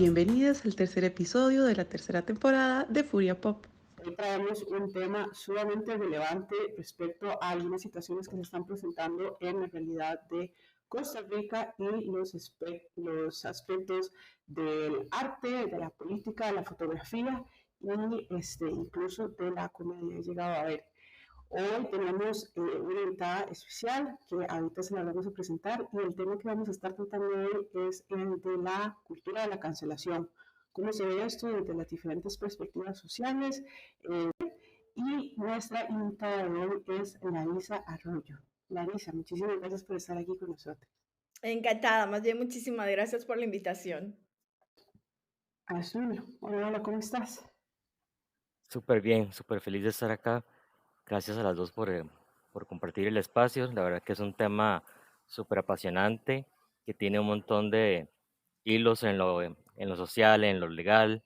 Bienvenidos al tercer episodio de la tercera temporada de Furia Pop. Hoy traemos un tema sumamente relevante respecto a algunas situaciones que se están presentando en la realidad de Costa Rica y los aspectos del arte, de la política, de la fotografía y incluso de la comedia. He llegado a ver. Hoy tenemos una invitada especial que ahorita se la vamos a presentar y el tema que vamos a estar tratando hoy es el de la cultura de la cancelación. ¿Cómo se ve esto desde las diferentes perspectivas sociales? Y nuestra invitada de hoy es Larisa Arroyo. Larisa, muchísimas gracias por estar aquí con nosotros. Encantada, más bien muchísimas gracias por la invitación. Azul, hola, hola, ¿cómo estás? Súper bien, súper feliz de estar acá. Gracias a las dos por compartir el espacio. La verdad que es un tema súper apasionante que tiene un montón de hilos en lo social, en lo legal,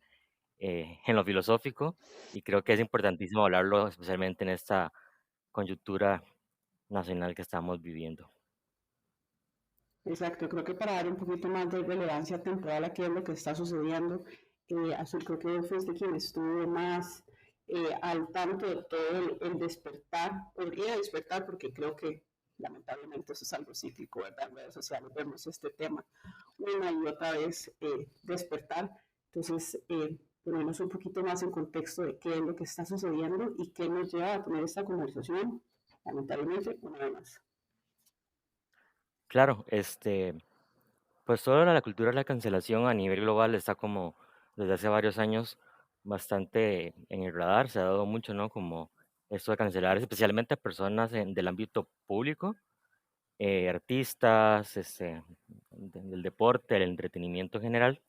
en lo filosófico y creo que es importantísimo hablarlo, especialmente en esta coyuntura nacional que estamos viviendo. Exacto, creo que para dar un poquito más de relevancia temporal a qué es lo que está sucediendo, Azul, creo que fuiste quien estuvo más al tanto de todo el despertar, podría despertar porque creo que lamentablemente eso es algo cíclico, ¿verdad? En redes sociales vemos este tema una y otra vez despertar, entonces ponernos un poquito más en contexto de qué es lo que está sucediendo y qué nos lleva a tener esta conversación, lamentablemente, una vez más. Claro, pues toda la cultura de la cancelación a nivel global está como desde hace varios años bastante en el radar, se ha dado mucho, ¿no? Como esto de cancelar especialmente a personas del ámbito público, artistas, del deporte, el entretenimiento en general.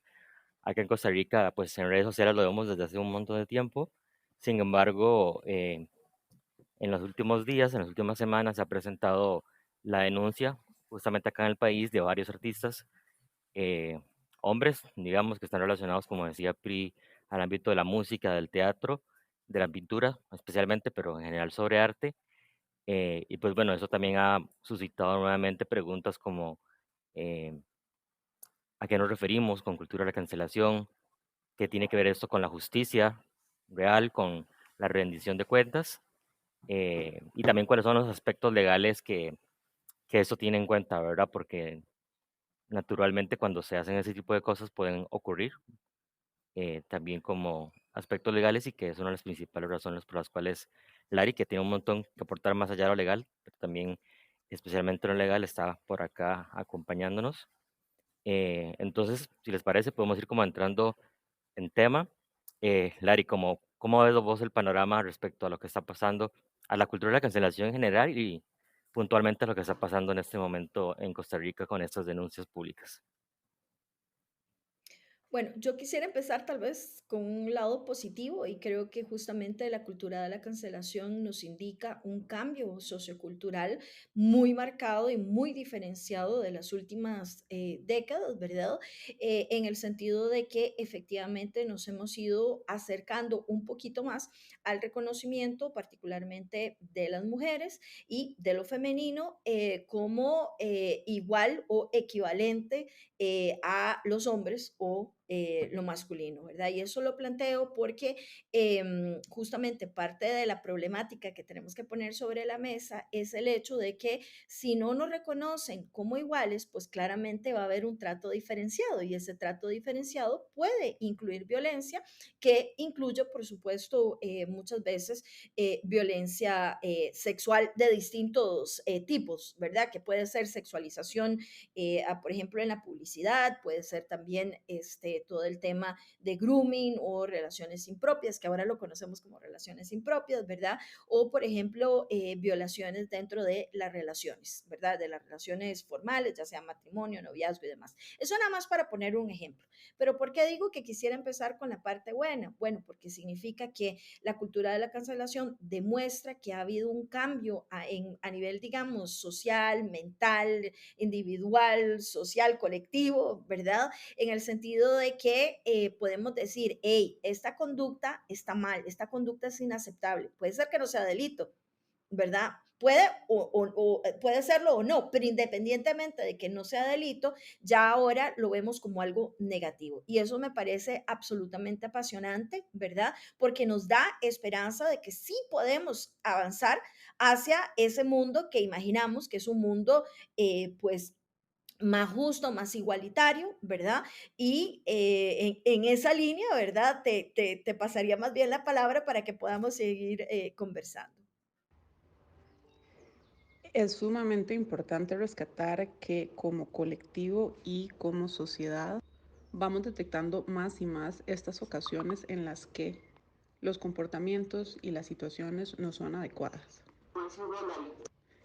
Acá en Costa Rica, pues en redes sociales lo vemos desde hace un montón de tiempo. Sin embargo, en los últimos días, en las últimas semanas, se ha presentado la denuncia justamente acá en el país de varios artistas, eh, hombres, digamos, que están relacionados, como decía Pri, al ámbito de la música, del teatro, de la pintura, especialmente, pero en general sobre arte. Y pues bueno, eso también ha suscitado nuevamente preguntas como eh, a qué nos referimos con cultura de la cancelación, qué tiene que ver esto con la justicia real, con la rendición de cuentas, y también cuáles son los aspectos legales que esto tiene en cuenta, ¿verdad? Porque naturalmente cuando se hacen ese tipo de cosas pueden ocurrir también como aspectos legales y que es una de las principales razones por las cuales Lari, que tiene un montón que aportar más allá de lo legal, pero también especialmente lo legal, está por acá acompañándonos. Entonces, si les parece, podemos ir como entrando en tema. Lari, ¿cómo ves vos el panorama respecto a lo que está pasando, a la cultura de la cancelación en general y puntualmente a lo que está pasando en este momento en Costa Rica con estas denuncias públicas? Bueno, yo quisiera empezar tal vez con un lado positivo y creo que justamente la cultura de la cancelación nos indica un cambio sociocultural muy marcado y muy diferenciado de las últimas décadas, ¿verdad? En el sentido de que efectivamente nos hemos ido acercando un poquito más al reconocimiento, particularmente de las mujeres y de lo femenino, como igual o equivalente a los hombres o lo masculino, ¿verdad? Y eso lo planteo porque justamente parte de la problemática que tenemos que poner sobre la mesa es el hecho de que si no nos reconocen como iguales, pues claramente va a haber un trato diferenciado y ese trato diferenciado puede incluir violencia que incluye, por supuesto, muchas veces violencia sexual de distintos tipos, ¿verdad? Que puede ser sexualización por ejemplo, en la publicidad, puede ser también todo el tema de grooming o relaciones impropias, que ahora lo conocemos como relaciones impropias, ¿verdad? O, por ejemplo, violaciones dentro de las relaciones, ¿verdad? De las relaciones formales, ya sea matrimonio, noviazgo y demás. Eso nada más para poner un ejemplo. Pero ¿por qué digo que quisiera empezar con la parte buena? Bueno, porque significa que la cultura de la cancelación demuestra que ha habido un cambio a nivel, digamos, social, mental, individual, social, colectivo, ¿verdad? En el sentido de que podemos decir, hey, esta conducta está mal, esta conducta es inaceptable. Puede ser que no sea delito, ¿verdad? Puede puede serlo o no, pero independientemente de que no sea delito, ya ahora lo vemos como algo negativo. Y eso me parece absolutamente apasionante, ¿verdad? Porque nos da esperanza de que sí podemos avanzar hacia ese mundo que imaginamos que es un mundo, pues, más justo, más igualitario, ¿verdad? Y en esa línea, ¿verdad? Te pasaría más bien la palabra para que podamos seguir conversando. Es sumamente importante rescatar que como colectivo y como sociedad vamos detectando más y más estas ocasiones en las que los comportamientos y las situaciones no son adecuadas.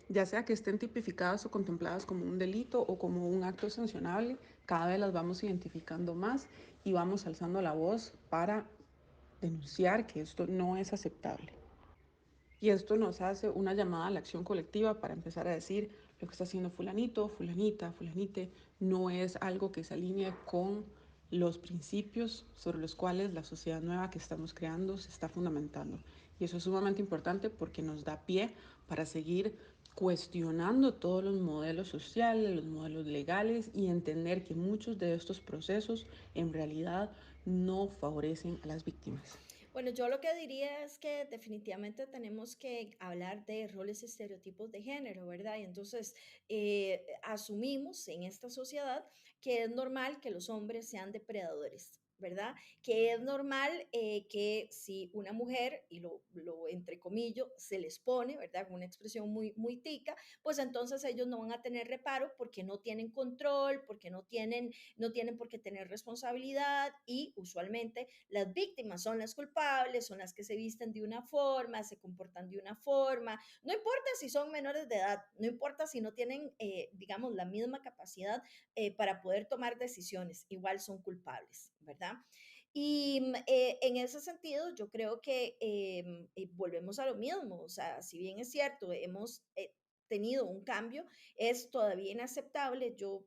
Ya sea que estén tipificadas o contempladas como un delito o como un acto sancionable, cada vez las vamos identificando más y vamos alzando la voz para denunciar que esto no es aceptable. Y esto nos hace una llamada a la acción colectiva para empezar a decir lo que está haciendo fulanito, fulanita, fulanite, no es algo que se alinee con los principios sobre los cuales la sociedad nueva que estamos creando se está fundamentando. Y eso es sumamente importante porque nos da pie para seguir cuestionando todos los modelos sociales, los modelos legales y entender que muchos de estos procesos en realidad no favorecen a las víctimas. Bueno, yo lo que diría es que definitivamente tenemos que hablar de roles y estereotipos de género, ¿verdad? Y entonces asumimos en esta sociedad que es normal que los hombres sean depredadores. ¿Verdad? Que es normal que si una mujer, y lo entrecomillo, se les pone, ¿verdad? Con una expresión muy tica, pues entonces ellos no van a tener reparo porque no tienen control, porque no tienen por qué tener responsabilidad y usualmente las víctimas son las culpables, son las que se visten de una forma, se comportan de una forma, no importa si son menores de edad, no importa si no tienen, digamos, la misma capacidad para poder tomar decisiones, igual son culpables, ¿verdad? Y en ese sentido, yo creo que volvemos a lo mismo, o sea, si bien es cierto, hemos tenido un cambio, es todavía inaceptable. Yo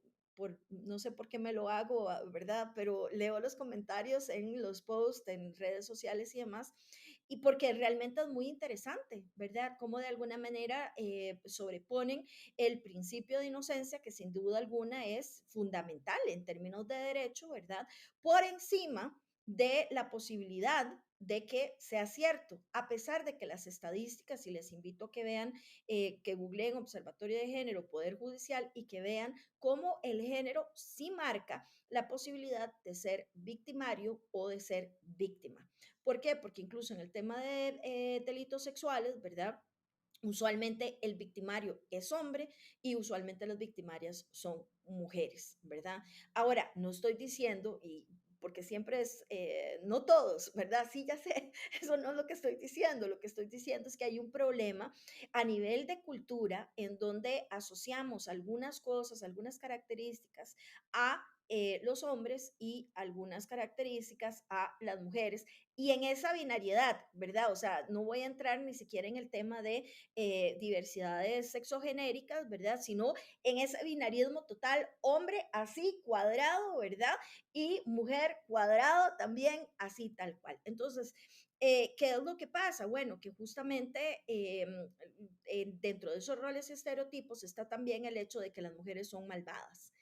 no sé por qué me lo hago, ¿verdad? Pero leo los comentarios en los posts, en redes sociales y demás, y porque realmente es muy interesante, ¿verdad? Cómo de alguna manera sobreponen el principio de inocencia, que sin duda alguna es fundamental en términos de derecho, ¿verdad? Por encima de la posibilidad de que sea cierto, a pesar de que las estadísticas, y les invito a que vean, que googleen Observatorio de Género, Poder Judicial, y que vean cómo el género sí marca la posibilidad de ser victimario o de ser víctima. ¿Por qué? Porque incluso en el tema de delitos sexuales, ¿verdad? Usualmente el victimario es hombre y usualmente las victimarias son mujeres, ¿verdad? Ahora, no estoy diciendo, y porque siempre es, no todos, ¿verdad? Sí, ya sé, eso no es lo que estoy diciendo. Lo que estoy diciendo es que hay un problema a nivel de cultura en donde asociamos algunas cosas, algunas características a los hombres y algunas características a las mujeres. Y en esa binariedad, ¿verdad? O sea, no voy a entrar ni siquiera en el tema de diversidades sexogenéricas, ¿verdad? Sino en ese binarismo total, hombre así cuadrado, ¿verdad? Y mujer cuadrado también así tal cual. Entonces, ¿qué es lo que pasa? Bueno, que justamente dentro de esos roles y estereotipos está también el hecho de que las mujeres son malvadas,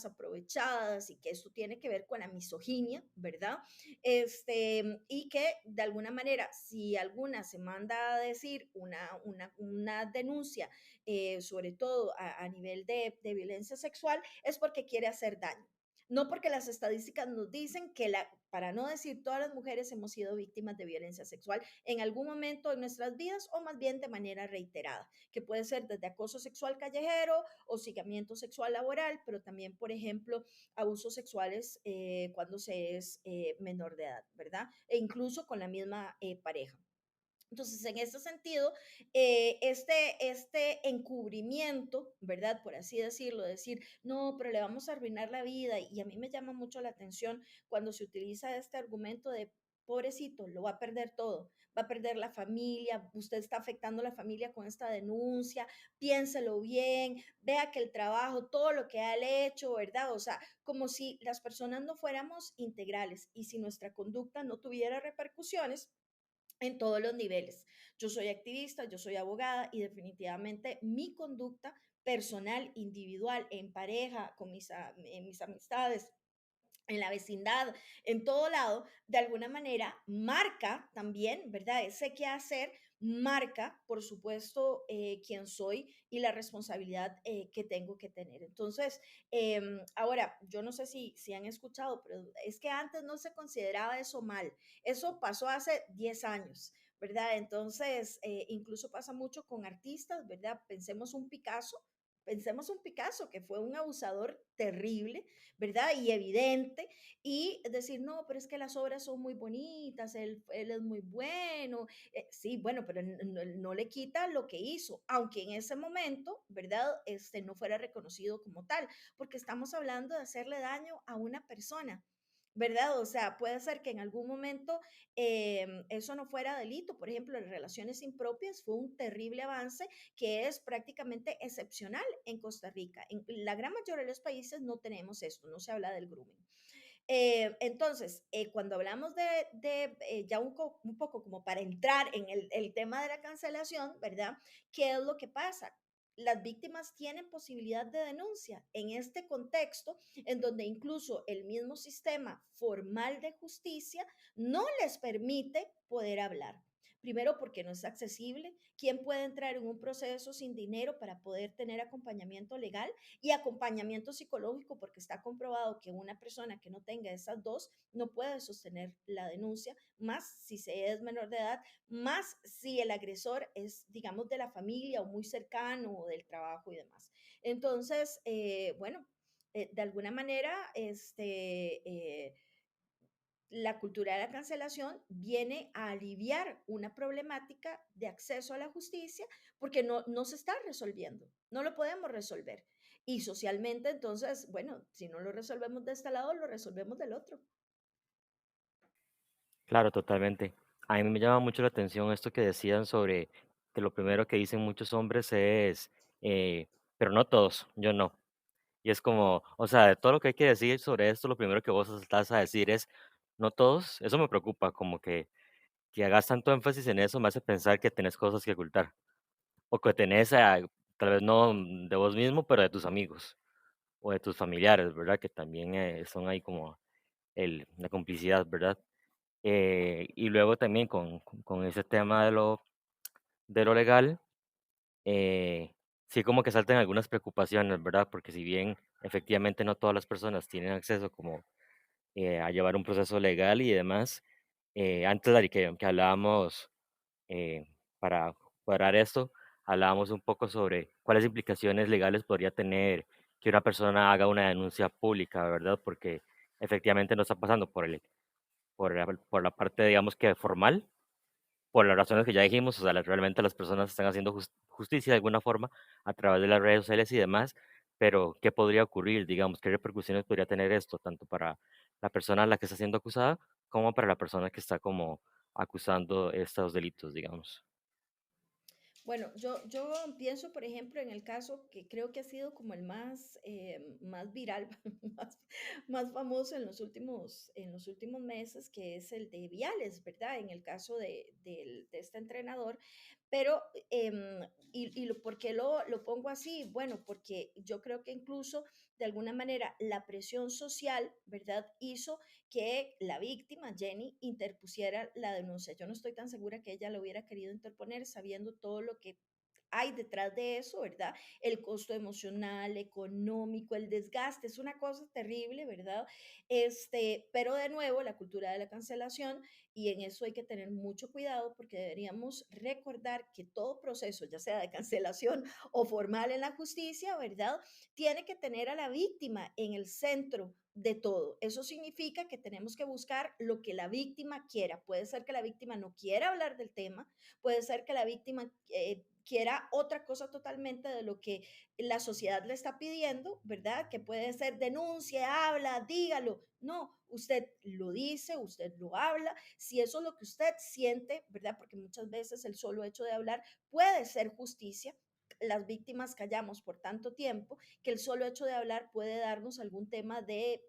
aprovechadas y que esto tiene que ver con la misoginia, ¿verdad? Y que de alguna manera, si alguna se manda a decir una denuncia, sobre todo a nivel de violencia sexual, es porque quiere hacer daño. No porque las estadísticas nos dicen que, para no decir todas las mujeres hemos sido víctimas de violencia sexual en algún momento de nuestras vidas o más bien de manera reiterada, que puede ser desde acoso sexual callejero, hostigamiento sexual laboral, pero también, por ejemplo, abusos sexuales cuando se es menor de edad, ¿verdad? E incluso con la misma pareja. Entonces, en ese sentido, este encubrimiento, ¿verdad? Por así decirlo, decir, no, pero le vamos a arruinar la vida. Y a mí me llama mucho la atención cuando se utiliza este argumento de, pobrecito, lo va a perder todo, va a perder la familia, usted está afectando a la familia con esta denuncia, piénselo bien, vea que el trabajo, todo lo que ha hecho, ¿verdad? O sea, como si las personas no fuéramos integrales y si nuestra conducta no tuviera repercusiones en todos los niveles. Yo soy activista, yo soy abogada y definitivamente mi conducta personal, individual, en pareja, con en mis amistades, en la vecindad, en todo lado, de alguna manera marca también, ¿verdad? Ese qué hacer marca, por supuesto, quién soy y la responsabilidad que tengo que tener. Entonces, ahora, yo no sé si han escuchado, pero es que antes no se consideraba eso mal. Eso pasó hace 10 años. ¿Verdad? Entonces, incluso pasa mucho con artistas, ¿verdad? Pensemos un Picasso que fue un abusador terrible, ¿verdad? Y evidente, y decir, no, pero es que las obras son muy bonitas, él es muy bueno, sí, bueno, pero no le quita lo que hizo, aunque en ese momento, ¿verdad? No fuera reconocido como tal, porque estamos hablando de hacerle daño a una persona. ¿Verdad? O sea, puede ser que en algún momento eso no fuera delito. Por ejemplo, las relaciones impropias fue un terrible avance que es prácticamente excepcional en Costa Rica. En la gran mayoría de los países no tenemos esto, no se habla del grooming. Entonces, cuando hablamos de ya un poco como para entrar en el tema de la cancelación, ¿verdad? ¿Qué es lo que pasa? Las víctimas tienen posibilidad de denuncia en este contexto en donde incluso el mismo sistema formal de justicia no les permite poder hablar. Primero porque no es accesible. ¿Quién puede entrar en un proceso sin dinero para poder tener acompañamiento legal y acompañamiento psicológico? Porque está comprobado que una persona que no tenga esas dos no puede sostener la denuncia, más si se es menor de edad, más si el agresor es, digamos, de la familia o muy cercano o del trabajo y demás. Entonces, bueno, de alguna manera, la cultura de la cancelación viene a aliviar una problemática de acceso a la justicia porque no se está resolviendo, no lo podemos resolver. Y socialmente, entonces, bueno, si no lo resolvemos de este lado, lo resolvemos del otro. Claro, totalmente. A mí me llama mucho la atención esto que decían sobre que lo primero que dicen muchos hombres es, eh, pero no todos, yo no. Y es como, o sea, de todo lo que hay que decir sobre esto, lo primero que vos estás a decir es, no todos, eso me preocupa, como que hagas tanto énfasis en eso me hace pensar que tenés cosas que ocultar, o que tenés, tal vez no de vos mismo, pero de tus amigos, o de tus familiares, ¿verdad? Que también son ahí como la complicidad, ¿verdad? Y luego también con ese tema de lo legal, sí como que saltan algunas preocupaciones, ¿verdad? Porque si bien efectivamente no todas las personas tienen acceso como a llevar un proceso legal y demás, antes, Dari, que hablábamos eh, para cuadrar esto, hablábamos un poco sobre cuáles implicaciones legales podría tener que una persona haga una denuncia pública, ¿verdad? Porque efectivamente no está pasando por la parte, digamos que formal, por las razones que ya dijimos, o sea, realmente las personas están haciendo justicia de alguna forma a través de las redes sociales y demás, pero ¿qué podría ocurrir? Digamos, ¿qué repercusiones podría tener esto, tanto para la persona a la que está siendo acusada, como para la persona que está como acusando estos delitos, digamos? Bueno, yo pienso, por ejemplo, en el caso que creo que ha sido como el más viral, más, más famoso en los últimos meses, que es el de Viales, ¿verdad? En el caso de este entrenador. Pero, ¿por qué lo pongo así? Bueno, porque yo creo que incluso de alguna manera la presión social, ¿verdad? Hizo que la víctima, Jenny, interpusiera la denuncia. Yo no estoy tan segura que ella lo hubiera querido interponer sabiendo todo lo que hay detrás de eso, ¿verdad? El costo emocional, económico, el desgaste, es una cosa terrible, ¿verdad? Pero de nuevo, la cultura de la cancelación, y en eso hay que tener mucho cuidado porque deberíamos recordar que todo proceso, ya sea de cancelación o formal en la justicia, ¿verdad? Tiene que tener a la víctima en el centro de todo. Eso significa que tenemos que buscar lo que la víctima quiera. Puede ser que la víctima no quiera hablar del tema, puede ser que la víctima quiera otra cosa totalmente de lo que la sociedad le está pidiendo, ¿verdad? Que puede ser denuncia, habla, dígalo. No, usted lo dice, usted lo habla, si eso es lo que usted siente, ¿verdad? Porque muchas veces el solo hecho de hablar puede ser justicia. Las víctimas callamos por tanto tiempo que el solo hecho de hablar puede darnos algún tema de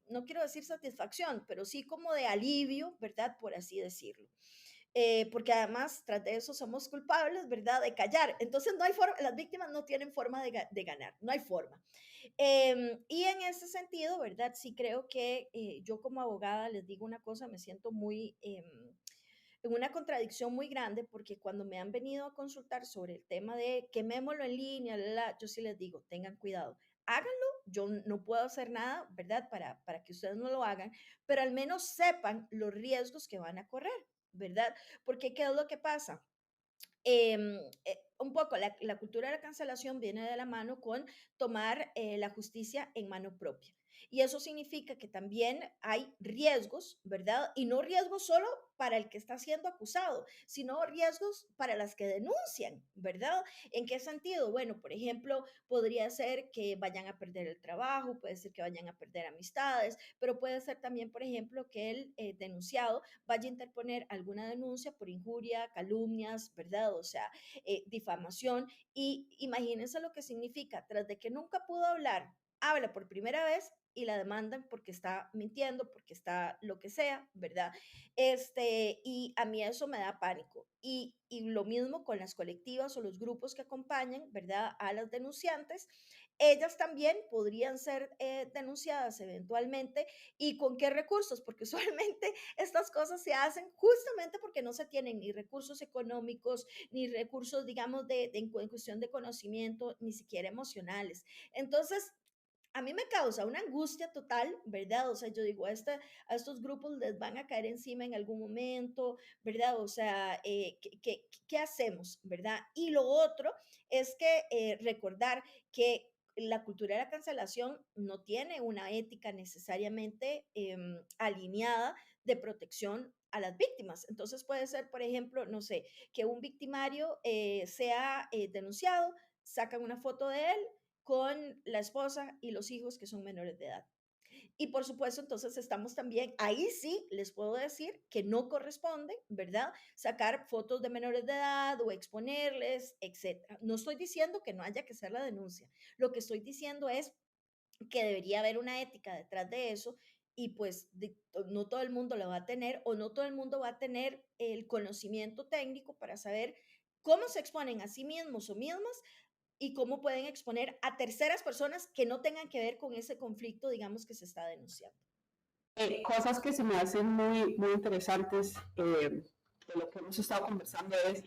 no quiero decir satisfacción, pero sí como de alivio, ¿verdad? Por así decirlo. Porque además tras de eso somos culpables, ¿verdad? De callar. Entonces no hay forma, las víctimas no tienen forma de ganar, no hay forma. Y en ese sentido, ¿verdad? Sí creo que yo como abogada les digo una cosa, me siento muy en una contradicción muy grande porque cuando me han venido a consultar sobre el tema de quemémoslo en línea, yo sí les digo, tengan cuidado, háganlo, yo no puedo hacer nada, ¿verdad? Para que ustedes no lo hagan, pero al menos sepan los riesgos que van a correr, ¿verdad? Porque ¿qué es lo que pasa? Un poco la cultura de la cancelación viene de la mano con tomar la justicia en mano propia. Y eso significa que también hay riesgos, ¿verdad? Y no riesgos solo para el que está siendo acusado, sino riesgos para las que denuncian, ¿verdad? ¿En qué sentido? Bueno, por ejemplo, podría ser que vayan a perder el trabajo, puede ser que vayan a perder amistades, pero puede ser también, por ejemplo, que el denunciado vaya a interponer alguna denuncia por injuria, calumnias, ¿verdad? O sea, difamación. Y imagínense lo que significa, tras de que nunca pudo hablar, habla por primera vez y la demandan porque está mintiendo, porque está lo que sea, ¿verdad? Y a mí eso me da pánico. Y lo mismo con las colectivas o los grupos que acompañan, ¿verdad? A las denunciantes. Ellas también podrían ser denunciadas eventualmente. ¿Y con qué recursos? Porque usualmente estas cosas se hacen justamente porque no se tienen ni recursos económicos, ni recursos, digamos, en cuestión de conocimiento, ni siquiera emocionales. Entonces, a mí me causa una angustia total, ¿verdad? O sea, yo digo, a estos grupos les van a caer encima en algún momento, ¿verdad? O sea, ¿qué hacemos, verdad? Y lo otro es que recordar que la cultura de la cancelación no tiene una ética necesariamente alineada de protección a las víctimas. Entonces puede ser, por ejemplo, no sé, que un victimario sea denunciado, sacan una foto de él con la esposa y los hijos que son menores de edad. Y por supuesto, entonces estamos también, ahí sí les puedo decir que no corresponde, ¿verdad? Sacar fotos de menores de edad o exponerles, etcétera. No estoy diciendo que no haya que hacer la denuncia. Lo que estoy diciendo es que debería haber una ética detrás de eso y pues no todo el mundo la va a tener o no todo el mundo va a tener el conocimiento técnico para saber cómo se exponen a sí mismos o mismas y cómo pueden exponer a terceras personas que no tengan que ver con ese conflicto, digamos, que se está denunciando. Cosas que se me hacen muy, muy interesantes de lo que hemos estado conversando es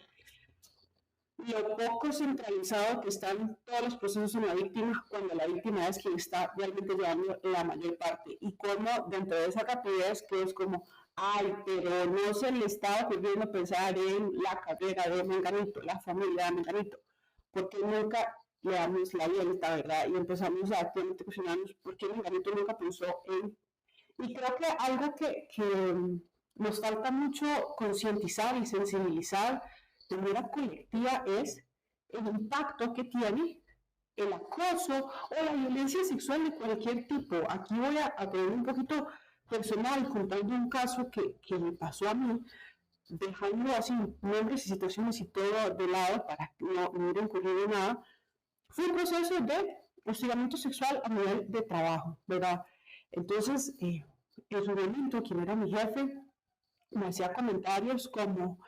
lo poco centralizado que están todos los procesos en la víctima cuando la víctima es quien está realmente llevando la mayor parte y cómo dentro de esa rapidez que es como, ay, pero no se le estaba ocurriendo pensar en la carrera de Menganito, la familia de Menganito, porque nunca le damos la vuelta, ¿verdad? Y empezamos a cuestionarnos por qué Menganito nunca pensó en... Y creo que algo que nos falta mucho concientizar y sensibilizar de manera colectiva es el impacto que tiene el acoso o la violencia sexual de cualquier tipo. Aquí voy a tener un poquito personal, contando un caso que me pasó a mí, dejando así nombres y situaciones y todo de lado para que no hubiera ocurrido nada. Fue un proceso de hostigamiento sexual a nivel de trabajo, ¿verdad? Entonces, en su momento, quien era mi jefe, me hacía comentarios como,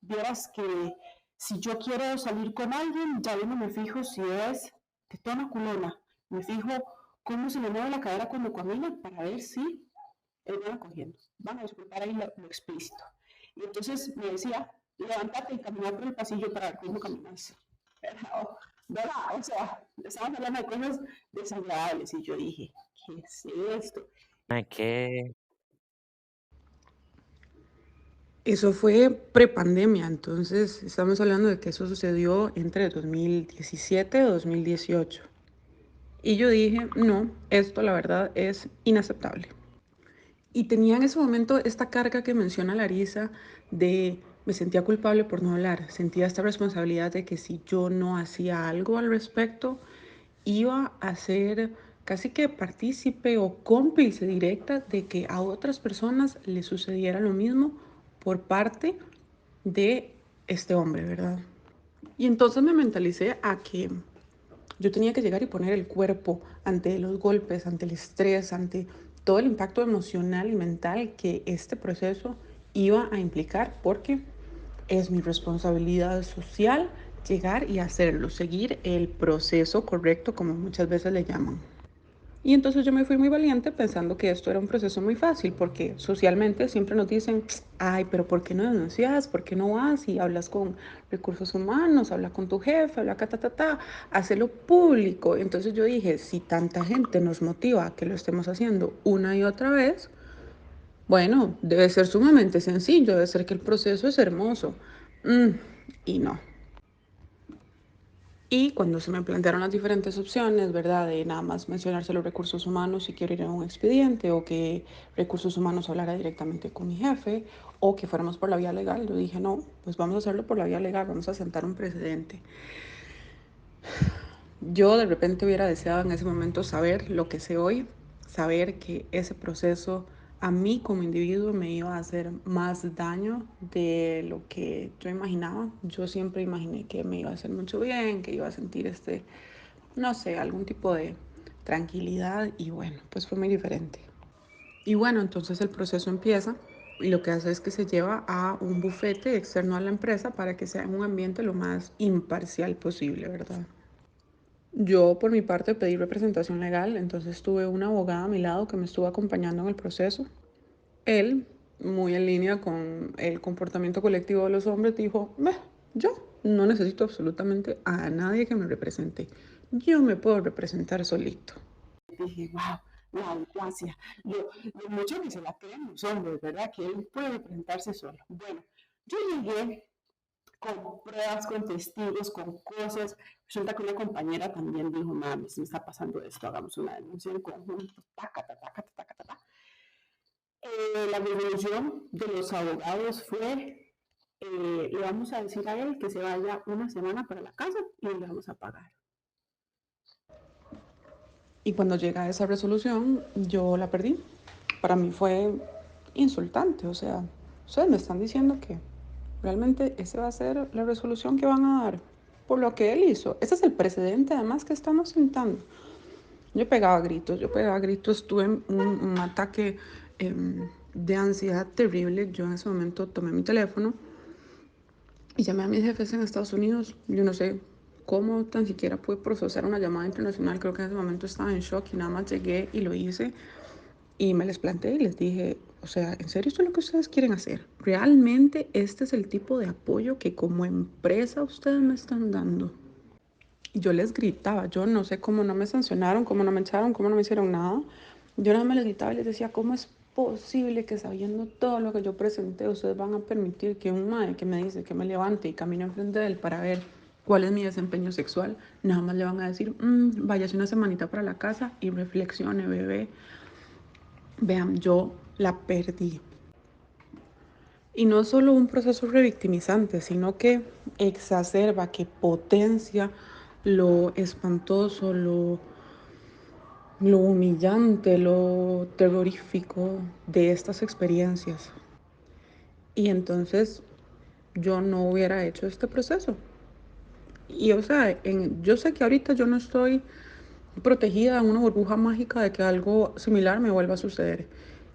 vieras que si yo quiero salir con alguien, ya yo no me fijo si es de tono culona, me fijo cómo se le mueve la cadera cuando camina para ver si él va cogiendo. Van a disculpar ahí lo explícito. Y entonces me decía, levántate y camina por el pasillo para ver cómo caminas. ¿Verdad? O sea, estamos hablando de cosas desagradables y yo dije, ¿qué es esto? ¿Qué? Eso fue prepandemia, entonces estamos hablando de que eso sucedió entre 2017 y 2018. Y yo dije, no, esto la verdad es inaceptable. Y tenía en ese momento esta carga que menciona Larisa de me sentía culpable por no hablar, sentía esta responsabilidad de que si yo no hacía algo al respecto, iba a ser casi que partícipe o cómplice directa de que a otras personas les sucediera lo mismo por parte de este hombre, ¿verdad? Y entonces me mentalicé a que Yo tenía que llegar y poner el cuerpo ante los golpes, ante el estrés, ante todo el impacto emocional y mental que este proceso iba a implicar, porque es mi responsabilidad social llegar y hacerlo, seguir el proceso correcto, como muchas veces le llaman. Y entonces yo me fui muy valiente pensando que esto era un proceso muy fácil, porque socialmente siempre nos dicen, ay, pero ¿por qué no denuncias? ¿Por qué no vas y hablas con recursos humanos? Habla con tu jefe, habla ta, hazlo público. Entonces yo dije, si tanta gente nos motiva a que lo estemos haciendo una y otra vez, bueno, debe ser sumamente sencillo, debe ser que el proceso es hermoso. Mm, y no. Y cuando se me plantearon las diferentes opciones, ¿verdad? De nada más mencionarse los recursos humanos si quiero ir a un expediente, o que recursos humanos hablara directamente con mi jefe, o que fuéramos por la vía legal, yo dije, no, pues vamos a hacerlo por la vía legal, vamos a sentar un precedente. Yo de repente hubiera deseado en ese momento saber lo que sé hoy, saber que ese proceso a mí como individuo me iba a hacer más daño de lo que yo imaginaba. Yo siempre imaginé que me iba a hacer mucho bien, que iba a sentir no sé, algún tipo de tranquilidad, y bueno, pues fue muy diferente. Y bueno, entonces el proceso empieza y lo que hace es que se lleva a un bufete externo a la empresa para que sea un ambiente lo más imparcial posible, ¿verdad? Yo por mi parte pedí representación legal, entonces tuve una abogada a mi lado que me estuvo acompañando en el proceso. Él, muy en línea con el comportamiento colectivo de los hombres, dijo, yo no necesito absolutamente a nadie que me represente. Yo me puedo representar solito. Dije, wow, la audacia, lo mucho que se la creen los hombres, ¿verdad? Que él puede representarse solo. Bueno, yo llegué con pruebas, con testigos, con cosas. Resulta que una compañera también dijo, mami, si me está pasando esto, hagamos una denuncia en conjunto, taca, taca, taca, taca, taca. La resolución de los abogados fue, le vamos a decir a él que se vaya una semana para la casa y le vamos a pagar. Y cuando llega esa resolución, yo la perdí. Para mí fue insultante, o sea, ustedes me están diciendo que realmente esa va a ser la resolución que van a dar por lo que él hizo. Ese es el precedente además que estamos sentando. Yo pegaba gritos, tuve un ataque de ansiedad terrible. Yo en ese momento tomé mi teléfono y llamé a mis jefes en Estados Unidos. Yo no sé cómo tan siquiera pude procesar una llamada internacional. Creo que en ese momento estaba en shock y nada más llegué y lo hice. Y me les planteé y les dije, o sea, ¿en serio esto es lo que ustedes quieren hacer? ¿Realmente este es el tipo de apoyo que como empresa ustedes me están dando? Y yo les gritaba, yo no sé cómo no me sancionaron, cómo no me echaron, cómo no me hicieron nada. Yo nada más les gritaba y les decía, ¿cómo es posible que sabiendo todo lo que yo presenté, ustedes van a permitir que un mae que me dice que me levante y camine enfrente de él para ver cuál es mi desempeño sexual, nada más le van a decir, váyase una semanita para la casa y reflexione, bebé? Vean, yo la perdí. Y no solo un proceso revictimizante, sino que exacerba, que potencia lo espantoso, lo humillante, lo terrorífico de estas experiencias. Y entonces yo no hubiera hecho este proceso. Y o sea, yo sé que ahorita yo no estoy protegida en una burbuja mágica de que algo similar me vuelva a suceder.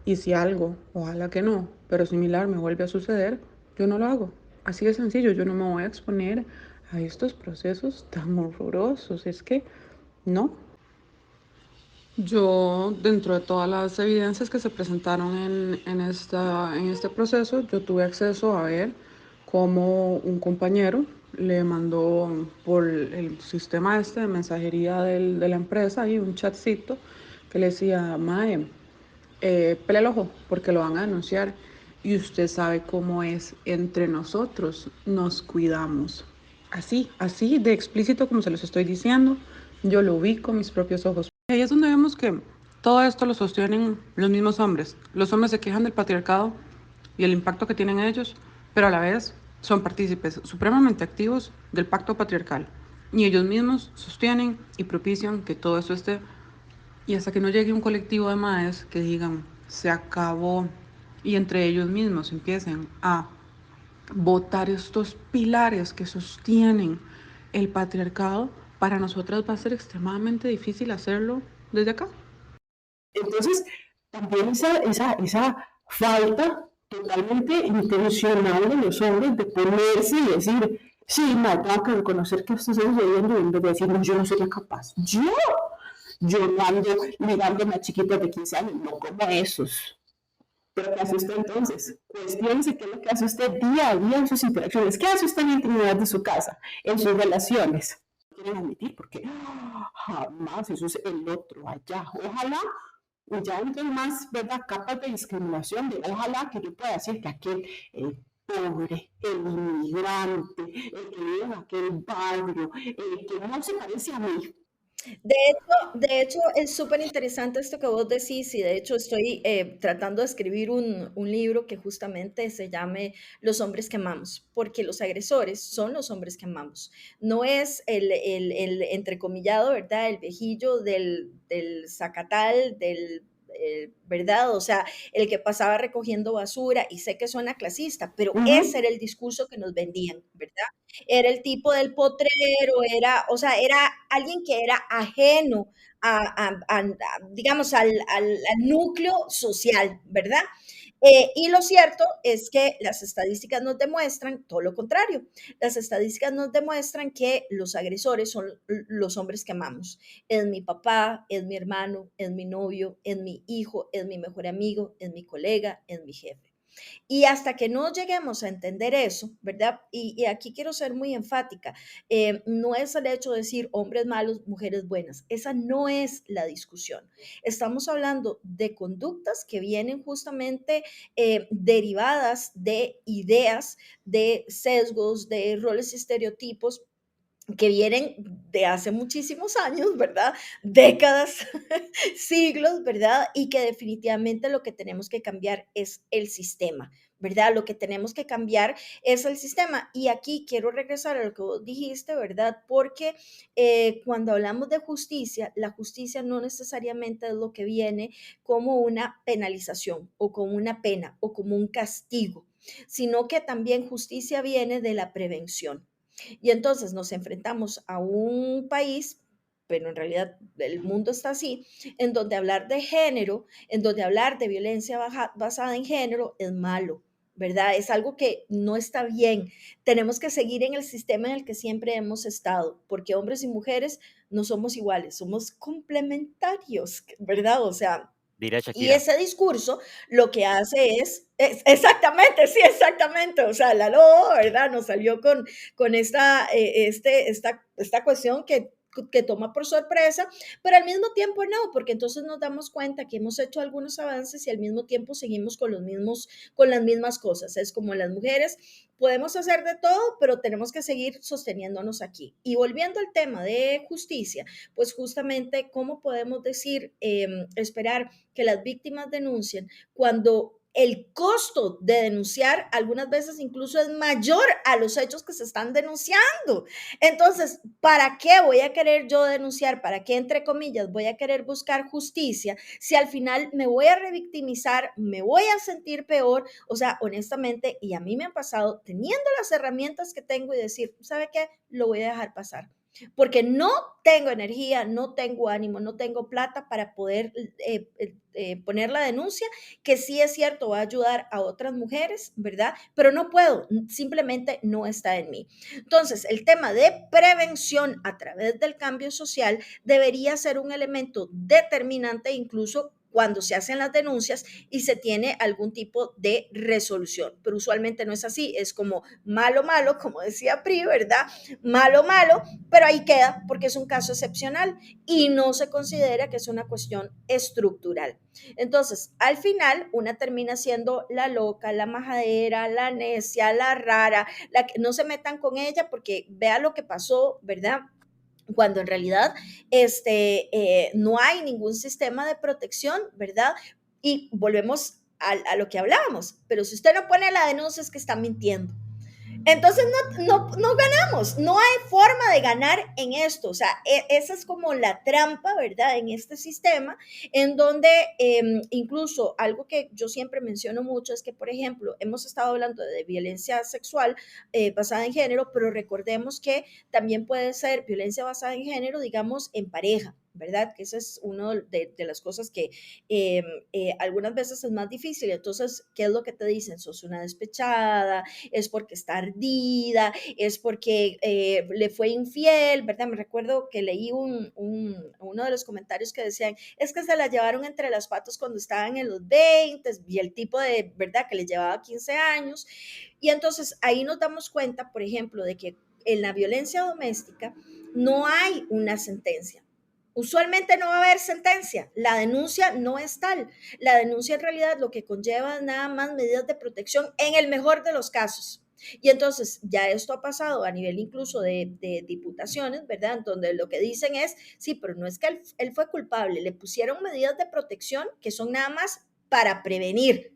Y si algo, ojalá que no, pero similar me vuelve a suceder, yo no lo hago. Así de sencillo, yo no me voy a exponer a estos procesos tan horrorosos. Es que no. Yo, dentro de todas las evidencias que se presentaron en este proceso, yo tuve acceso a ver cómo un compañero le mandó por el sistema este de mensajería de la empresa y un chatcito que le decía, Mae, pele el ojo porque lo van a denunciar, y usted sabe cómo es entre nosotros, nos cuidamos. Así de explícito como se los estoy diciendo, yo lo vi con mis propios ojos. Y ahí es donde vemos que todo esto lo sostienen los mismos hombres. Los hombres se quejan del patriarcado y el impacto que tienen ellos, pero a la vez son partícipes supremamente activos del pacto patriarcal. Y ellos mismos sostienen y propician que todo eso esté. Y hasta que no llegue un colectivo de maes que digan, se acabó, y entre ellos mismos empiecen a votar estos pilares que sostienen el patriarcado, para nosotras va a ser extremadamente difícil hacerlo desde acá. Entonces, también esa falta totalmente intencional de los hombres de ponerse y decir, sí, no, tengo que reconocer que esto está sucediendo, en vez de decir, no, yo no sería capaz. Yo no ando ligándome a chiquitas de 15 años, no como esos. ¿Pero qué hace usted entonces? Cuestiónese qué es lo que hace usted día a día en sus interacciones. ¿Qué hace usted en la intimidad de su casa, en sus relaciones? No quieren admitir porque jamás eso es el otro allá. Ojalá ya entren más, ¿verdad?, capas de discriminación, de ojalá que yo pueda decir que aquel, el pobre, el inmigrante, el que vive en aquel barrio, el que no se parece a mí. De hecho, es súper interesante esto que vos decís y de hecho estoy tratando de escribir un libro que justamente se llame Los hombres que amamos, porque los agresores son los hombres que amamos. No es el entrecomillado, ¿verdad? El viejillo del Zacatal, ¿verdad? O sea, el que pasaba recogiendo basura y sé que suena clasista, pero ese era el discurso que nos vendían, ¿verdad? Era el tipo del potrero, era, o sea, era alguien que era ajeno digamos, al núcleo social, ¿verdad? Y lo cierto es que las estadísticas nos demuestran todo lo contrario. Las estadísticas nos demuestran que los agresores son los hombres que amamos. Es mi papá, es mi hermano, es mi novio, es mi hijo, es mi mejor amigo, es mi colega, es mi jefe. Y hasta que no lleguemos a entender eso, ¿verdad? Y aquí quiero ser muy enfática, no es el hecho de decir hombres malos, mujeres buenas, esa no es la discusión. Estamos hablando de conductas que vienen justamente derivadas de ideas, de sesgos, de roles y estereotipos que vienen de hace muchísimos años, ¿verdad? Décadas, siglos, ¿verdad? Y que definitivamente lo que tenemos que cambiar es el sistema, ¿verdad? Lo que tenemos que cambiar es el sistema. Y aquí quiero regresar a lo que vos dijiste, ¿verdad? Porque cuando hablamos de justicia, la justicia no necesariamente es lo que viene como una penalización o como una pena o como un castigo, sino que también justicia viene de la prevención. Y entonces nos enfrentamos a un país, pero en realidad el mundo está así, en donde hablar de género, en donde hablar de violencia basada en género es malo, ¿verdad? Es algo que no está bien. Tenemos que seguir en el sistema en el que siempre hemos estado, porque hombres y mujeres no somos iguales, somos complementarios, ¿verdad? O sea, Diría y Shakira. ese discurso lo que hace es exactamente, sí, exactamente. O sea, la lobo, ¿verdad? Nos salió con esta cuestión que toma por sorpresa, pero al mismo tiempo no, porque entonces nos damos cuenta que hemos hecho algunos avances y al mismo tiempo seguimos con las mismas cosas. Es como las mujeres podemos hacer de todo, pero tenemos que seguir sosteniéndonos aquí. Y volviendo al tema de justicia, pues justamente cómo podemos decir, esperar que las víctimas denuncien cuando el costo de denunciar algunas veces incluso es mayor a los hechos que se están denunciando. Entonces, ¿para qué voy a querer yo denunciar? ¿Para qué, entre comillas, voy a querer buscar justicia si al final me voy a revictimizar, me voy a sentir peor? O sea, honestamente, y a mí me ha pasado teniendo las herramientas que tengo y decir, ¿sabe qué? Lo voy a dejar pasar porque no tengo energía, no tengo ánimo, no tengo plata para poder poner la denuncia, que sí es cierto, va a ayudar a otras mujeres, ¿verdad? Pero no puedo, simplemente no está en mí. Entonces, el tema de prevención a través del cambio social debería ser un elemento determinante incluso cuando se hacen las denuncias y se tiene algún tipo de resolución. Pero usualmente no es así, es como malo, malo, como decía Pri, ¿verdad? Malo, malo, pero ahí queda porque es un caso excepcional y no se considera que es una cuestión estructural. Entonces, al final, una termina siendo la loca, la majadera, la necia, la rara, la que no se metan con ella porque vea lo que pasó, ¿verdad? Cuando en realidad no hay ningún sistema de protección, ¿verdad? Y volvemos a lo que hablábamos, pero si usted no pone la denuncia es que está mintiendo. Entonces no ganamos, no hay forma de ganar en esto, o sea, esa es como la trampa, ¿verdad? En este sistema, en donde incluso algo que yo siempre menciono mucho es que, por ejemplo, hemos estado hablando de violencia sexual basada en género, pero recordemos que también puede ser violencia basada en género, digamos, en pareja, ¿verdad? Que esa es una de las cosas que algunas veces es más difícil. Entonces, ¿qué es lo que te dicen? Sos una despechada, es porque está ardida, es porque le fue infiel, ¿verdad? Me recuerdo que leí uno de los comentarios que decían, es que se la llevaron entre las patas cuando estaban en los 20 y el tipo de, ¿verdad? Que le llevaba 15 años. Y entonces ahí nos damos cuenta, por ejemplo, de que en la violencia doméstica no hay una sentencia. Usualmente no va a haber sentencia, la denuncia no es tal. La denuncia en realidad lo que conlleva es nada más medidas de protección en el mejor de los casos. Y entonces ya esto ha pasado a nivel incluso de diputaciones, ¿verdad? Donde lo que dicen es, sí, pero no es que él fue culpable, le pusieron medidas de protección que son nada más para prevenir,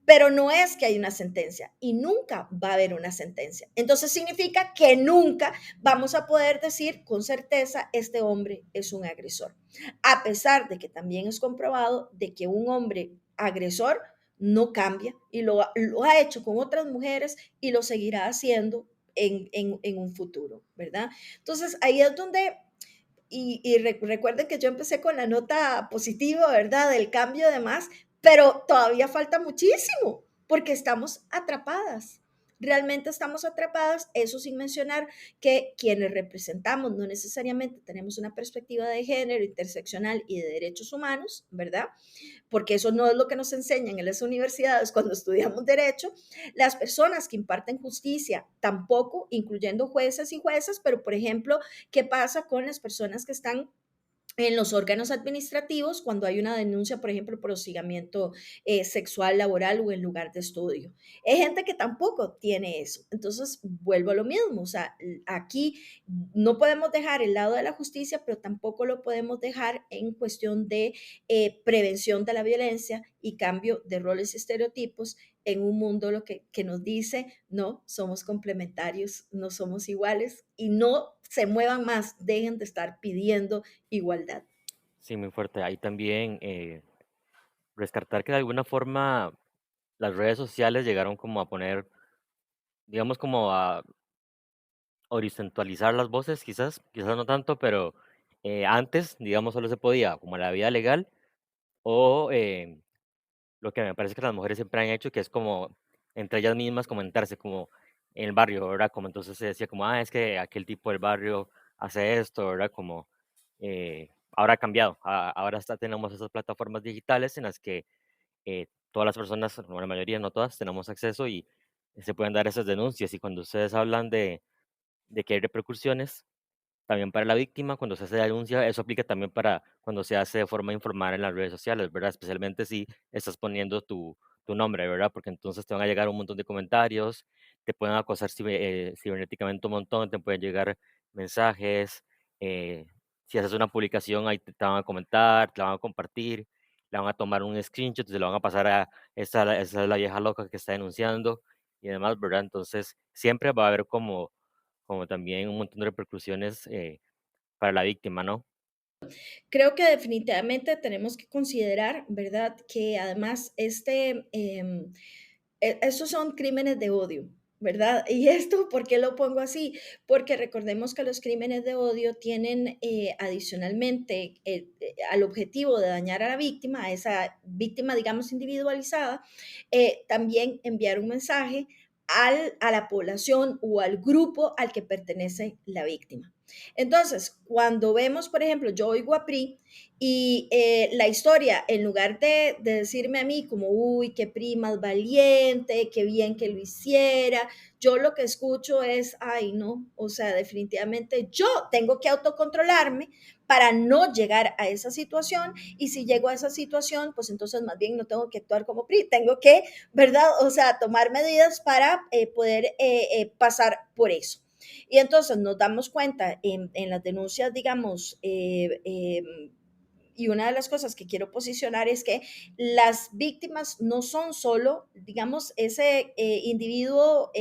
pero no es que hay una sentencia y nunca va a haber una sentencia. Entonces significa que nunca vamos a poder decir con certeza este hombre es un agresor, a pesar de que también es comprobado de que un hombre agresor no cambia y lo ha hecho con otras mujeres y lo seguirá haciendo en un futuro, ¿verdad? Entonces ahí es donde recuerden que yo empecé con la nota positiva, ¿verdad? Del cambio de más, pero todavía falta muchísimo porque estamos atrapadas. Realmente estamos atrapadas, eso sin mencionar que quienes representamos no necesariamente tenemos una perspectiva de género interseccional y de derechos humanos, ¿verdad? Porque eso no es lo que nos enseñan en las universidades cuando estudiamos derecho. Las personas que imparten justicia tampoco, incluyendo jueces y juezas, pero por ejemplo, ¿qué pasa con las personas que están en los órganos administrativos cuando hay una denuncia, por ejemplo, por hostigamiento sexual laboral o en lugar de estudio? Hay gente que tampoco tiene eso. Entonces, vuelvo a lo mismo. O sea, aquí no podemos dejar el lado de la justicia, pero tampoco lo podemos dejar en cuestión de prevención de la violencia y cambio de roles y estereotipos en un mundo lo que nos dice, no, somos complementarios, no somos iguales y no se muevan más, dejen de estar pidiendo igualdad. Sí, muy fuerte. Ahí también rescatar que de alguna forma las redes sociales llegaron como a poner, digamos, como a horizontalizar las voces, quizás no tanto, pero antes, digamos, solo se podía como la vía legal o lo que me parece que las mujeres siempre han hecho, que es como entre ellas mismas comentarse como en el barrio, ¿verdad? Como entonces se decía como, es que aquel tipo del barrio hace esto, ¿verdad? Como ahora ha cambiado, ahora tenemos esas plataformas digitales en las que todas las personas, o la mayoría, no todas, tenemos acceso y se pueden dar esas denuncias. Y cuando ustedes hablan de que hay repercusiones, también para la víctima, cuando se hace la denuncia, eso aplica también para cuando se hace de forma informal en las redes sociales, ¿verdad? Especialmente si estás poniendo tu nombre, ¿verdad? Porque entonces te van a llegar un montón de comentarios, te pueden acosar cibernéticamente un montón, te pueden llegar mensajes, eh, si haces una publicación, ahí te van a comentar, te la van a compartir, le van a tomar un screenshot, se lo van a pasar a esa es la vieja loca que está denunciando y demás, ¿verdad? Entonces siempre va a haber como también un montón de repercusiones para la víctima, ¿no? Creo que definitivamente tenemos que considerar, ¿verdad? Que además esos son crímenes de odio, ¿verdad? Y esto, ¿por qué lo pongo así? Porque recordemos que los crímenes de odio tienen adicionalmente al objetivo de dañar a la víctima, a esa víctima, digamos, individualizada, también enviar un mensaje a la población o al grupo al que pertenece la víctima. Entonces, cuando vemos, por ejemplo, yo oigo a PRI y la historia, en lugar de decirme a mí como, uy, qué PRI más valiente, qué bien que lo hiciera, yo lo que escucho es, ay, no, o sea, definitivamente yo tengo que autocontrolarme para no llegar a esa situación y si llego a esa situación, pues entonces más bien no tengo que actuar como PRI, tengo que, ¿verdad? O sea, tomar medidas para poder pasar por eso. Y entonces nos damos cuenta en las denuncias, digamos, y una de las cosas que quiero posicionar es que las víctimas no son solo, digamos, ese individuo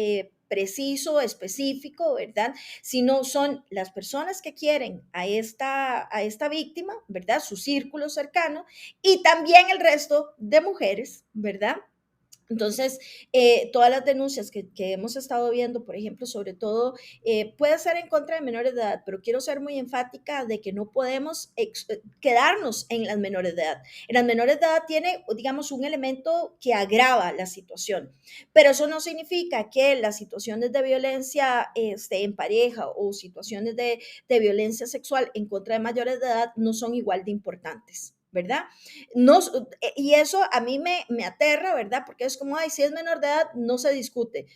preciso, específico, ¿verdad? Sino son las personas que quieren a esta víctima, ¿verdad? Su círculo cercano y también el resto de mujeres, ¿verdad? Entonces, todas las denuncias que hemos estado viendo, por ejemplo, sobre todo, puede ser en contra de menores de edad, pero quiero ser muy enfática de que no podemos quedarnos en las menores de edad. En las menores de edad tiene, digamos, un elemento que agrava la situación, pero eso no significa que las situaciones de violencia en pareja o situaciones de violencia sexual en contra de mayores de edad no son igual de importantes. ¿Verdad? No, y eso a mí me aterra, ¿verdad? Porque es como, ay, si es menor de edad, no se discute.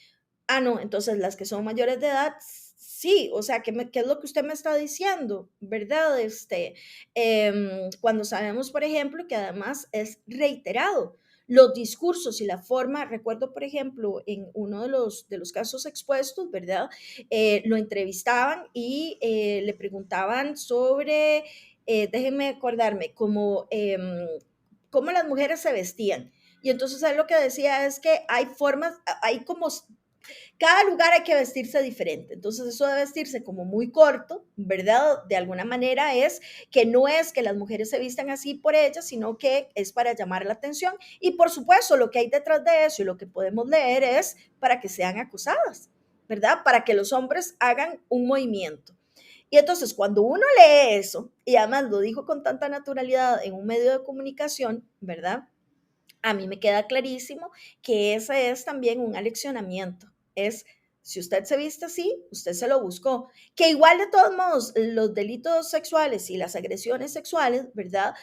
Ah, no, entonces las que son mayores de edad, sí, o sea, ¿qué es lo que usted me está diciendo? ¿Verdad? Cuando sabemos, por ejemplo, que además es reiterado. Los discursos y la forma, recuerdo, por ejemplo, en uno de los casos expuestos, ¿verdad? Lo entrevistaban y le preguntaban sobre déjenme acordarme, como cómo las mujeres se vestían. Y entonces él lo que decía es que hay formas, hay como, cada lugar hay que vestirse diferente. Entonces eso de vestirse como muy corto, ¿verdad? De alguna manera es que no es que las mujeres se vistan así por ellas, sino que es para llamar la atención. Y por supuesto, lo que hay detrás de eso y lo que podemos leer es para que sean acusadas, ¿verdad? Para que los hombres hagan un movimiento. Y entonces cuando uno lee eso, y además lo dijo con tanta naturalidad en un medio de comunicación, ¿verdad? A mí me queda clarísimo que ese es también un aleccionamiento. Es, si usted se viste así, usted se lo buscó. Que igual de todos modos, los delitos sexuales y las agresiones sexuales, ¿verdad?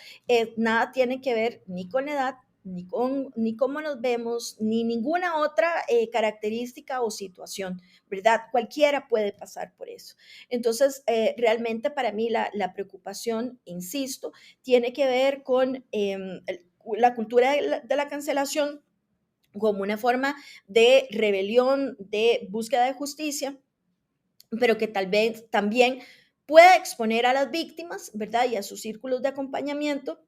Nada tiene que ver ni con edad, ni cómo nos vemos, ni ninguna otra característica o situación, ¿verdad? Cualquiera puede pasar por eso. Entonces, realmente para mí la preocupación, insisto, tiene que ver con la cultura de la cancelación como una forma de rebelión, de búsqueda de justicia, pero que tal vez también pueda exponer a las víctimas, ¿verdad? Y a sus círculos de acompañamiento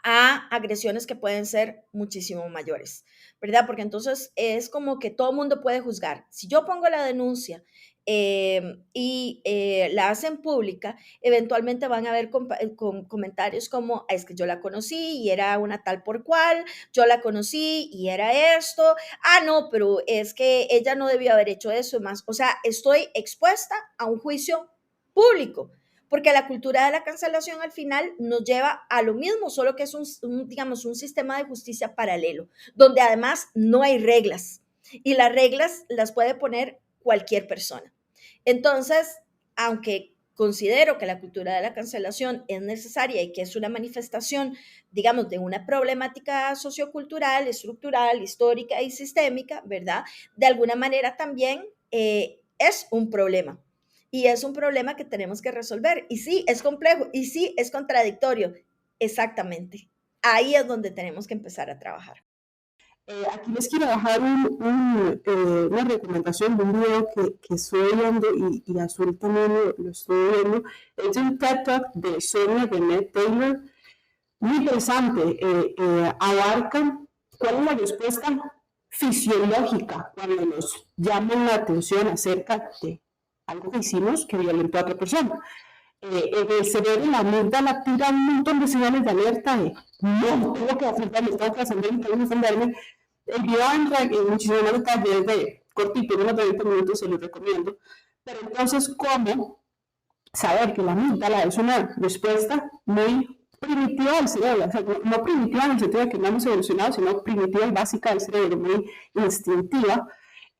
a agresiones que pueden ser muchísimo mayores, ¿verdad? Porque entonces es como que todo el mundo puede juzgar. Si yo pongo la denuncia la hacen pública, eventualmente van a haber comentarios como, es que yo la conocí y era una tal por cual, yo la conocí y era esto, ah, no, pero es que ella no debió haber hecho eso y más. O sea, estoy expuesta a un juicio público porque la cultura de la cancelación al final nos lleva a lo mismo, solo que es digamos, un sistema de justicia paralelo, donde además no hay reglas y las reglas las puede poner cualquier persona. Entonces, aunque considero que la cultura de la cancelación es necesaria y que es una manifestación, digamos, de una problemática sociocultural, estructural, histórica y sistémica, ¿verdad? De alguna manera también es un problema. Y es un problema que tenemos que resolver. Y sí, es complejo y sí, es contradictorio. Exactamente. Ahí es donde tenemos que empezar a trabajar. Aquí les quiero dejar una recomendación de un video que estoy viendo y Azul también lo estoy viendo. Es un TED Talk de Sonia Bennett Taylor. Muy interesante. Abarca cuál es la respuesta fisiológica cuando nos llaman la atención acerca de algo que hicimos que violentó a otra persona. En el cerebro, la amígdala tira un montón de señales de alerta de no, tengo que afrontarme, tengo que ascender, tengo que defenderme. El video entra en muchísimos detalles de cortito, unos 20 minutos, se los recomiendo. Pero entonces, ¿cómo saber que la amígdala es una respuesta muy primitiva del cerebro? O sea, no primitiva en el sentido de que no hemos evolucionado, sino primitiva y básica del cerebro, muy instintiva.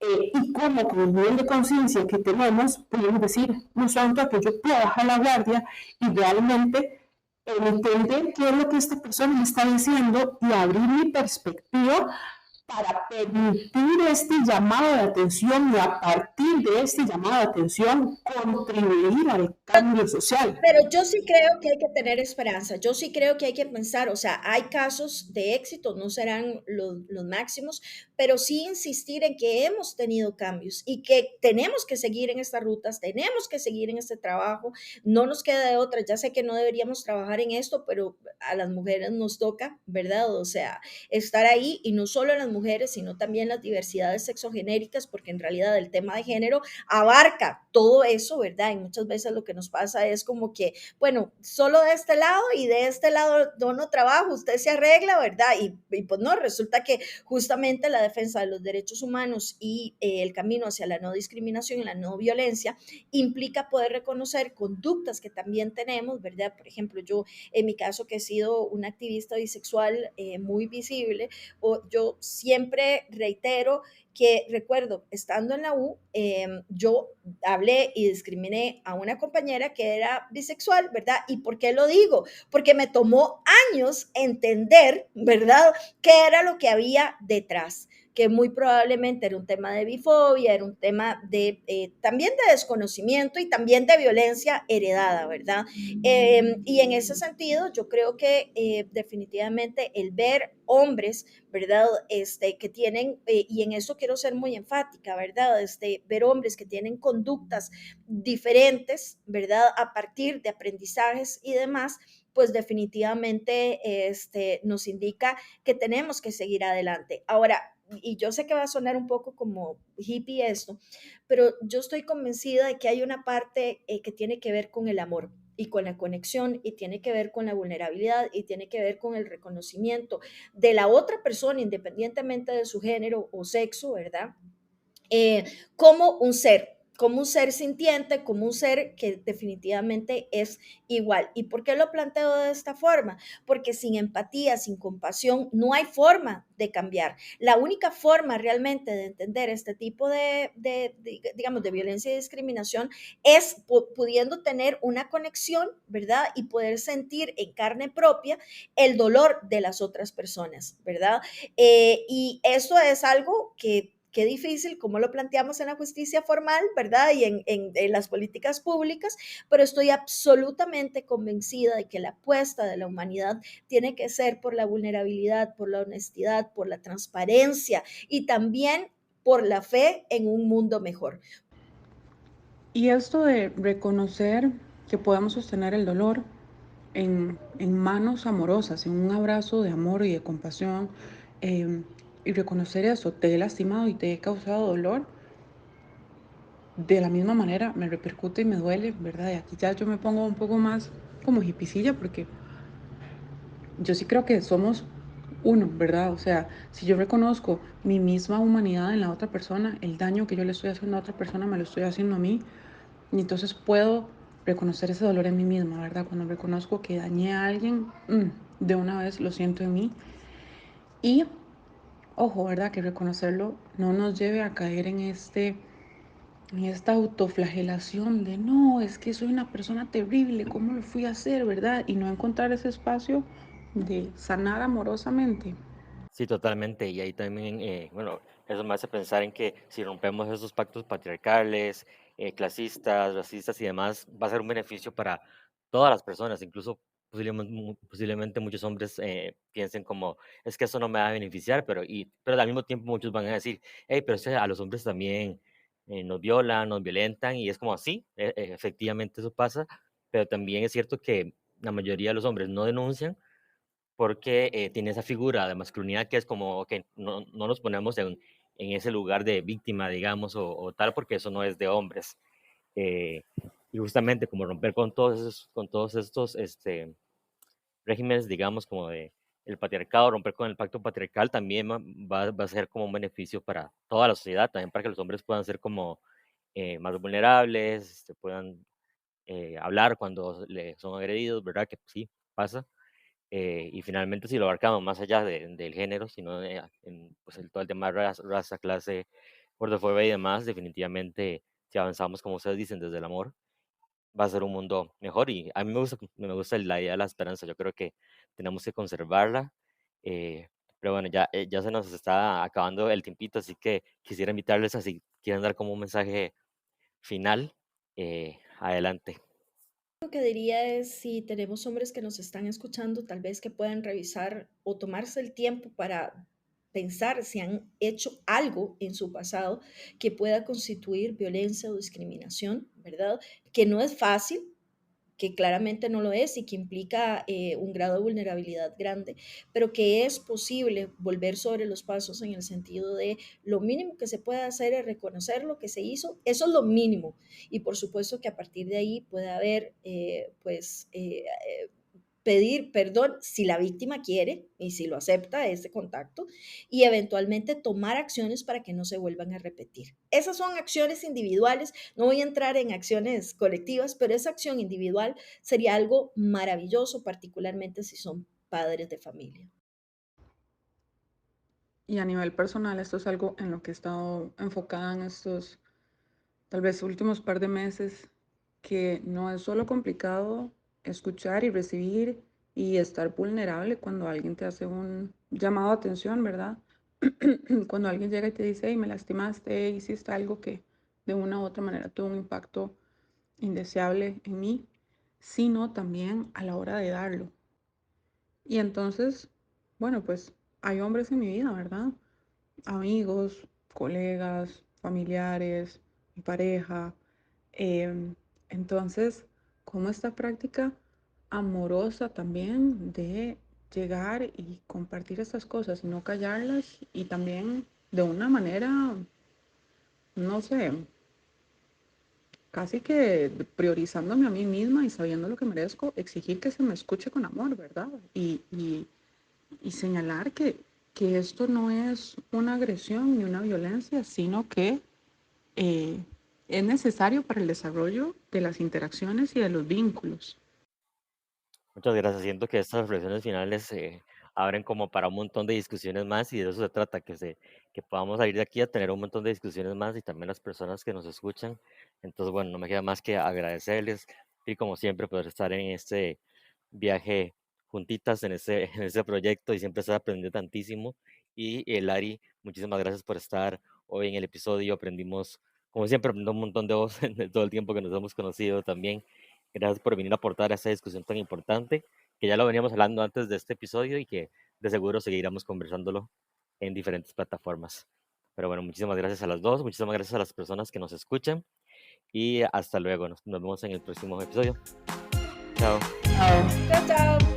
Y cómo con el nivel de conciencia que tenemos, podemos decir, no tanto que yo puedo bajar la guardia y realmente entender qué es lo que esta persona me está diciendo y abrir mi perspectiva para permitir este llamado de atención y a partir de este llamado de atención contribuir al cambio social. Pero yo sí creo que hay que tener esperanza, yo sí creo que hay que pensar, o sea, hay casos de éxito, no serán los máximos, pero sí insistir en que hemos tenido cambios y que tenemos que seguir en estas rutas, tenemos que seguir en este trabajo, no nos queda de otra, ya sé que no deberíamos trabajar en esto, pero a las mujeres nos toca, ¿verdad? O sea, estar ahí y no solo a las mujeres, mujeres, sino también las diversidades sexogenéricas, porque en realidad el tema de género abarca todo eso, ¿verdad? Y muchas veces lo que nos pasa es como que, bueno, solo de este lado y de este lado no trabajo, usted se arregla, ¿verdad? Y pues no, resulta que justamente la defensa de los derechos humanos y el camino hacia la no discriminación y la no violencia implica poder reconocer conductas que también tenemos, ¿verdad? Por ejemplo, yo en mi caso que he sido una activista bisexual muy visible, yo siempre reitero que recuerdo, estando en la U, yo hablé y discriminé a una compañera que era bisexual, ¿verdad? ¿Y por qué lo digo? Porque me tomó años entender, ¿verdad?, qué era lo que había detrás, que muy probablemente era un tema de bifobia, era un tema de también de desconocimiento y también de violencia heredada, ¿verdad? Y en ese sentido, yo creo que definitivamente el ver hombres, ¿verdad? Que tienen, y en eso quiero ser muy enfática, ¿verdad? Ver hombres que tienen conductas diferentes, ¿verdad? A partir de aprendizajes y demás, pues definitivamente nos indica que tenemos que seguir adelante. Ahora, y yo sé que va a sonar un poco como hippie esto, pero yo estoy convencida de que hay una parte que tiene que ver con el amor y con la conexión y tiene que ver con la vulnerabilidad y tiene que ver con el reconocimiento de la otra persona, independientemente de su género o sexo, ¿verdad? eh, como un ser sintiente, como un ser que definitivamente es igual. ¿Y por qué lo planteo de esta forma? Porque sin empatía, sin compasión, no hay forma de cambiar. La única forma realmente de entender este tipo digamos, de violencia y discriminación es pudiendo tener una conexión, ¿verdad? Y poder sentir en carne propia el dolor de las otras personas, ¿verdad? Y eso es algo que qué difícil, como lo planteamos en la justicia formal, ¿verdad? Y en las políticas públicas, pero estoy absolutamente convencida de que la apuesta de la humanidad tiene que ser por la vulnerabilidad, por la honestidad, por la transparencia y también por la fe en un mundo mejor. Y esto de reconocer que podemos sostener el dolor en manos amorosas, en un abrazo de amor y de compasión, y reconocer eso, te he lastimado y te he causado dolor, de la misma manera me repercute y me duele, ¿verdad? Y aquí ya yo me pongo un poco más como hipicilla porque yo sí creo que somos uno, ¿verdad? O sea, si yo reconozco mi misma humanidad en la otra persona, el daño que yo le estoy haciendo a otra persona me lo estoy haciendo a mí, y entonces puedo reconocer ese dolor en mí misma, ¿verdad? Cuando reconozco que dañé a alguien, de una vez lo siento en mí. Y, ojo, ¿verdad? Que reconocerlo no nos lleve a caer en esta autoflagelación de no, es que soy una persona terrible, ¿cómo lo fui a hacer, verdad? Y no encontrar ese espacio de sanar amorosamente. Sí, totalmente. Y ahí también, bueno, eso me hace pensar en que si rompemos esos pactos patriarcales, clasistas, racistas y demás, va a ser un beneficio para todas las personas, incluso posiblemente muchos hombres piensen como, es que eso no me va a beneficiar, pero al mismo tiempo muchos van a decir, hey, pero es que a los hombres también nos violan, nos violentan, y es como, sí, efectivamente eso pasa, pero también es cierto que la mayoría de los hombres no denuncian porque tiene esa figura de masculinidad que es como que no nos ponemos en ese lugar de víctima, digamos, o tal, porque eso no es de hombres. Eh, y justamente como romper con todos estos regímenes, digamos, como de el patriarcado, romper con el pacto patriarcal también va a ser como un beneficio para toda la sociedad, también para que los hombres puedan ser como más vulnerables, puedan hablar cuando son agredidos, ¿verdad? Que sí, pasa. Y finalmente, si lo abarcamos más allá del género, sino pues todo el tema de raza, clase, gordofobia y demás, definitivamente, si avanzamos, como ustedes dicen, desde el amor, va a ser un mundo mejor. Y a mí me gusta la idea de la esperanza. Yo creo que tenemos que conservarla. eh, pero bueno, ya se nos está acabando el tiempito, así que quisiera invitarles a si quieren dar como un mensaje final. Adelante. Lo que diría es si tenemos hombres que nos están escuchando, tal vez que puedan revisar o tomarse el tiempo para pensar si han hecho algo en su pasado que pueda constituir violencia o discriminación, ¿verdad? Que no es fácil, que claramente no lo es y que implica un grado de vulnerabilidad grande, pero que es posible volver sobre los pasos en el sentido de lo mínimo que se puede hacer es reconocer lo que se hizo, eso es lo mínimo, y por supuesto que a partir de ahí puede haber, pedir perdón si la víctima quiere y si lo acepta ese contacto y eventualmente tomar acciones para que no se vuelvan a repetir. Esas son acciones individuales, no voy a entrar en acciones colectivas, pero esa acción individual sería algo maravilloso, particularmente si son padres de familia. Y a nivel personal, esto es algo en lo que he estado enfocada en estos, tal vez, últimos par de meses, que no es solo complicado escuchar y recibir y estar vulnerable cuando alguien te hace un llamado de atención, ¿verdad? Cuando alguien llega y te dice, hey, me lastimaste, hiciste algo que de una u otra manera tuvo un impacto indeseable en mí, sino también a la hora de darlo. Y entonces, bueno, pues hay hombres en mi vida, ¿verdad? Amigos, colegas, familiares, mi pareja. em, entonces, como esta práctica amorosa también de llegar y compartir estas cosas y no callarlas y también de una manera, no sé, casi que priorizándome a mí misma y sabiendo lo que merezco, exigir que se me escuche con amor, ¿verdad? Y señalar que esto no es una agresión ni una violencia, sino que eh, es necesario para el desarrollo de las interacciones y de los vínculos. Muchas gracias. Siento que estas reflexiones finales abren como para un montón de discusiones más y de eso se trata, que podamos salir de aquí a tener un montón de discusiones más y también las personas que nos escuchan. Entonces, bueno, no me queda más que agradecerles y como siempre poder estar en este viaje juntitas en este proyecto y siempre estar aprendiendo tantísimo. Y Lari, muchísimas gracias por estar hoy en el episodio. Aprendimos, como siempre, aprendimos un montón de vos en todo el tiempo que nos hemos conocido también. Gracias por venir a aportar a esta discusión tan importante, que ya lo veníamos hablando antes de este episodio y que de seguro seguiremos conversándolo en diferentes plataformas. Pero bueno, muchísimas gracias a las dos, muchísimas gracias a las personas que nos escuchan y hasta luego. Nos vemos en el próximo episodio. Chao. Chao, chao.